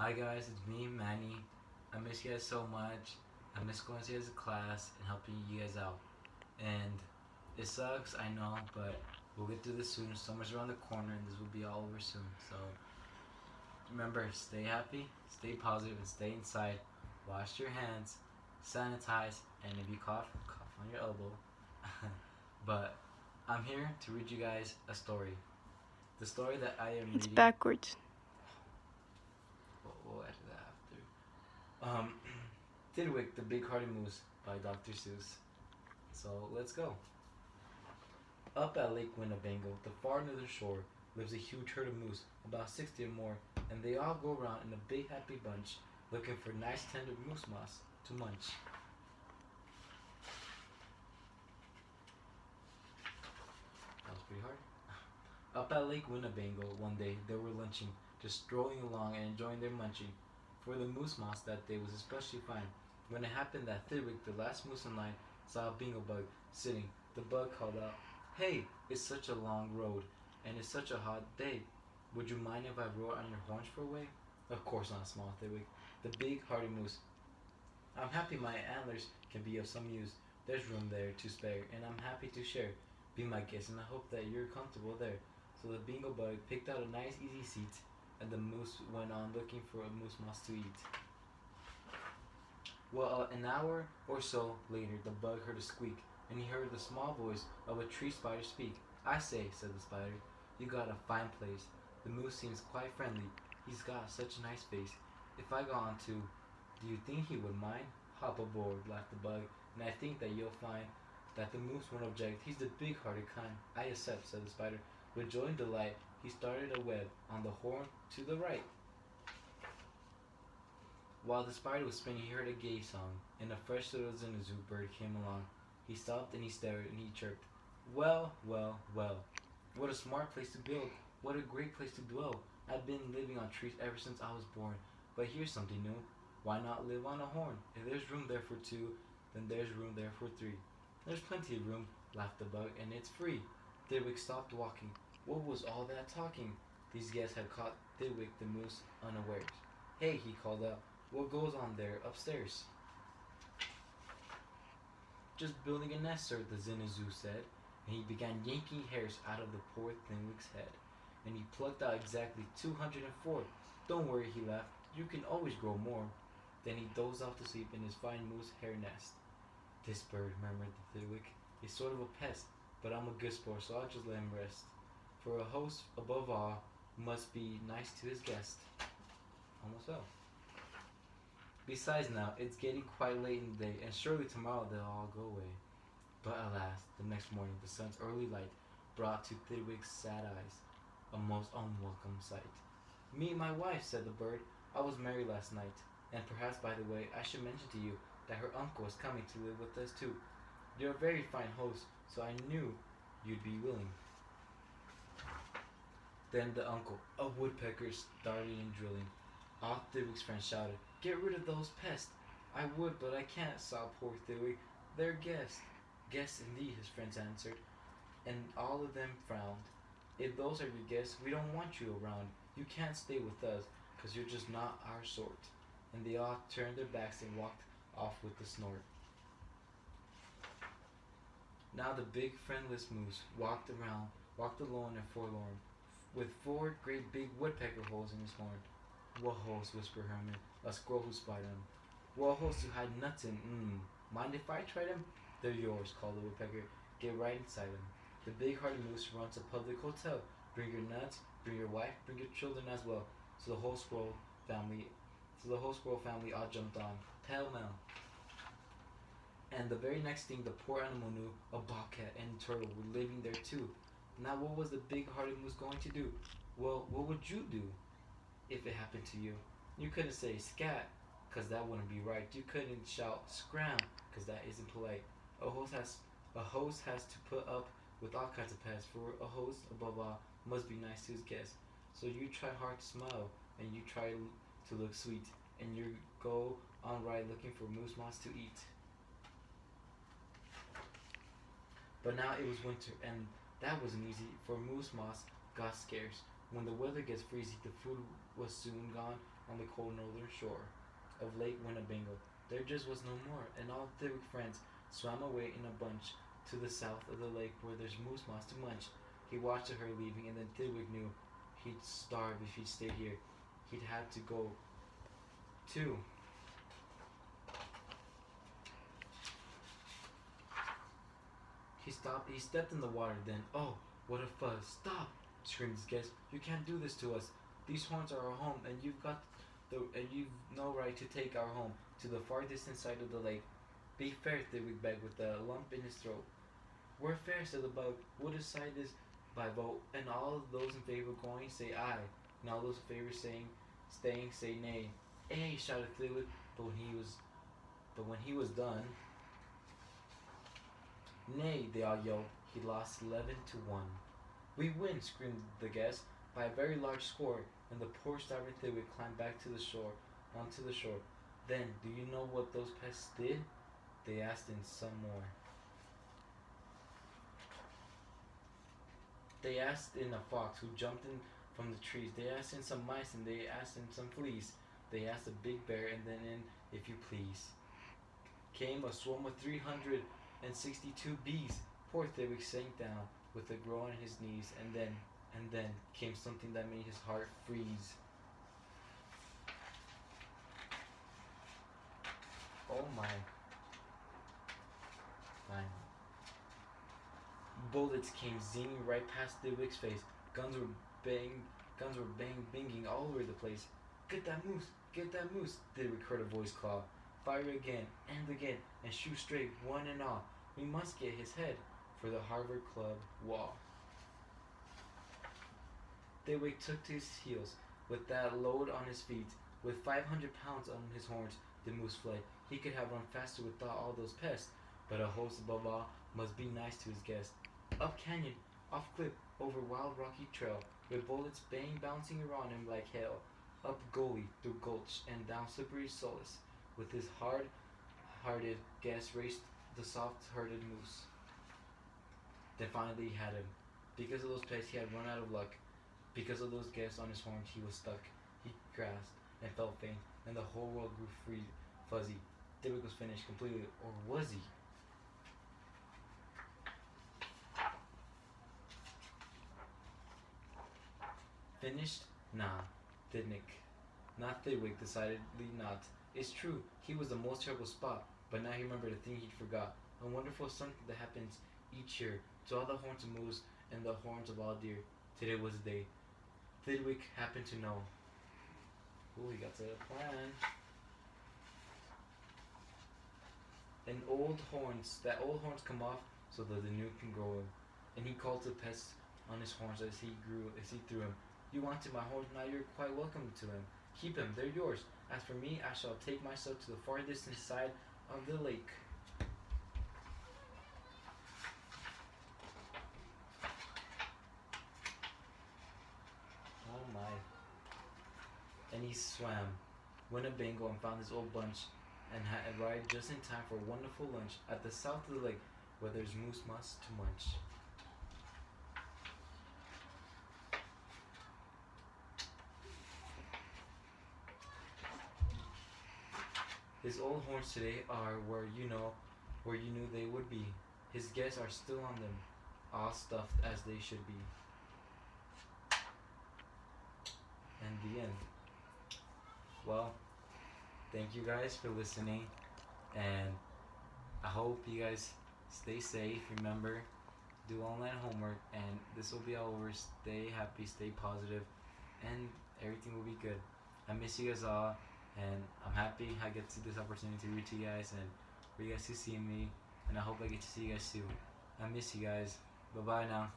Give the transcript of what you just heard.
Hi guys, it's me, Manny. I miss you guys so much. I miss going to you guys' class and helping you guys out. And it sucks, I know, but we'll get through this soon. Summer's around the corner and this will be all over soon. So remember, stay happy, stay positive, and stay inside. Wash your hands, sanitize, and if you cough, cough on your elbow. But I'm here to read you guys a story. The story that I am It's reading, backwards. we'll edit that after. Thidwick, the Big Hearted Moose by Dr. Seuss. So let's go. Up at Lake Winnebago, the far northern shore, lives a huge herd of moose, about 60 or more, and they all go around in a big happy bunch looking for nice tender moose moss to munch. That was pretty hard. Up at Lake Winnebago one day, they were lunching, just strolling along and enjoying their munching. For the moose moss that day was especially fine. When it happened that Thidwick, the last moose in line, saw a bingo bug sitting, the bug called out, "Hey, it's such a long road, and it's such a hot day. Would you mind if I rode on your horns for a way?" "Of course not, small Thidwick, the big hardy moose. I'm happy my antlers can be of some use. There's room there to spare, and I'm happy to share. Be my guest, and I hope that you're comfortable there." So the bingo bug picked out a nice easy seat, and the moose went on looking for a moose moss to eat. Well, an hour or so later, the bug heard a squeak, and he heard the small voice of a tree spider speak. "I say," said the spider, "you got a fine place. The moose seems quite friendly. He's got such a nice face. If I got on too, do you think he would mind?" "Hop aboard," laughed the bug, "and I think that you'll find that the moose won't object. He's the big-hearted kind." "I accept," said the spider. With joy and delight, he started a web on the horn to the right. While the spider was spinning, he heard a gay song, and a fresh little zinazoo bird came along. He stopped and he stared and he chirped, "Well, well, well, what a smart place to build! What a great place to dwell! I've been living on trees ever since I was born. But here's something new. Why not live on a horn? If there's room there for two, then there's room there for three." "There's plenty of room," laughed the bug, "and it's free." Thidwick stopped walking. What was all that talking? These guests had caught Thidwick the moose unawares. "Hey," he called out, "what goes on there upstairs?" "Just building a nest, sir," the Zinazoo said, and he began yanking hairs out of the poor Thinwick's head, and he plucked out exactly 204. "Don't worry," he laughed, "you can always grow more." Then he dozed off to sleep in his fine moose hair nest. "This bird," murmured the Thidwick, "is sort of a pest, but I'm a good sport, so I'll just let him rest. For a host, above all, must be nice to his guest." Almost fell. "Besides now, it's getting quite late in the day, and surely tomorrow they'll all go away." But alas, the next morning the sun's early light brought to Thidwick's sad eyes a most unwelcome sight. "Meet my wife," said the bird. "I was married last night. And perhaps, by the way, I should mention to you that her uncle is coming to live with us too. You're a very fine host, so I knew you'd be willing." Then the uncle, a woodpecker, started in drilling. All Thidwick's friends shouted, "Get rid of those pests!" "I would, but I can't," sobbed poor Thidwick. "They're guests." "Guests indeed," his friends answered, and all of them frowned. "If those are your guests, we don't want you around. You can't stay with us, 'cause you're just not our sort." And they all turned their backs and walked off with a snort. Now the big friendless moose walked alone and forlorn, with four great big woodpecker holes in his horn. "What holes?" whispered Herman, a squirrel who spied him. "Well, holes to hide nuts in. Mind if I try them?" "They're yours," called the woodpecker. "Get right inside them. The big hardy moose runs a public hotel. Bring your nuts, bring your wife, bring your children as well." So the whole family, so the whole squirrel family all jumped on, pell mell. And the very next thing the poor animal knew, a bobcat and a turtle were living there too. Now what was the big-hearted moose going to do? Well, what would you do if it happened to you? You couldn't say scat, 'cause that wouldn't be right. You couldn't shout scram, 'cause that isn't polite. A host has a host has to put up with all kinds of pests, for a host, above all, must be nice to his guests. So you try hard to smile, and you try to look sweet, and you go on right looking for moose moss to eat. But now it was winter, and that wasn't easy, for moose moss got scarce. When the weather gets freezing, the food was soon gone on the cold northern shore of Lake Winnebago. There just was no more, and all Thidwick friends swam away in a bunch to the south of the lake where there's moose moss to munch. He watched her leaving, and then Thidwick knew he'd starve if he stayed here. He'd have to go too. He stepped in the water, then, oh, what a fuzz. Stop, screamed his guest. You can't do this to us. These horns are our home, and you've no right to take our home to the far distant side of the lake. Be fair, Thidwick begged with a lump in his throat. We're fair, said the bug. We'll decide this by vote, and all those in favor of going say aye, and all those in favor staying say nay. Ay, shouted Thidwick, but when he was done, nay, they all yelled. He lost 11-1. We win, screamed the guests, by a very large score, and the poor starving Thidwick climbed back to the shore, onto the shore. Then, do you know what those pests did? They asked in some more. They asked in a fox who jumped in from the trees. They asked in some mice, and they asked in some fleas. They asked a big bear, and then in, if you please, came a swarm of 362 bees. Poor Thidwick sank down with a groan on his knees, and then came something that made his heart freeze. Oh my. Fine. Bullets came zinging right past Thidwick's face. Guns were banging all over the place. Get that moose! Get that moose! Thidwick heard a voice call. Fire again and shoot straight, one and all. We must get his head for the Harvard Club wall. Thidwick took to his heels with that load on his feet. With 500 pounds on his horns, the moose fled. He could have run faster without all those pests, but a host above all must be nice to his guest. Up canyon, off cliff, over wild rocky trail, with bullets bouncing around him like hail. Up gully, through gulch, and down slippery solace. With his hard-hearted guest raced the soft-hearted moose. Then finally he had him. Because of those pests, he had run out of luck. Because of those guests on his horns, he was stuck. He grasped and felt faint, and the whole world grew free, fuzzy. Thidwick was finished completely, or was he? Finished? Nah, not Thidwick, decidedly not. It's true, he was the most terrible spot, but now he remembered a thing he'd forgot. A wonderful something that happens each year to all the horns of moose and the horns of all deer. Today was the day. Thidwick happened to know. Ooh, he got a plan. That old horns come off so that the new can grow. And he called to the pests on his horns as he threw him. You wanted my horns, now you're quite welcome to them. Keep them, they're yours. As for me, I shall take myself to the far distant side of the lake. Oh my. And he swam Winnebago and found his old bunch and had arrived just in time for a wonderful lunch at the south of the lake where there's moose moss to munch. His old horns today are where you knew they would be. His guests are still on them, all stuffed as they should be. And the end. Well, thank you guys for listening, and I hope you guys stay safe. Remember, do online homework, and this will be all over. Stay happy, stay positive, and everything will be good. I miss you guys all, and I'm happy I get to this opportunity to read to you guys and for you guys to see me, and I hope I get to see you guys soon. I miss you guys. Bye bye now.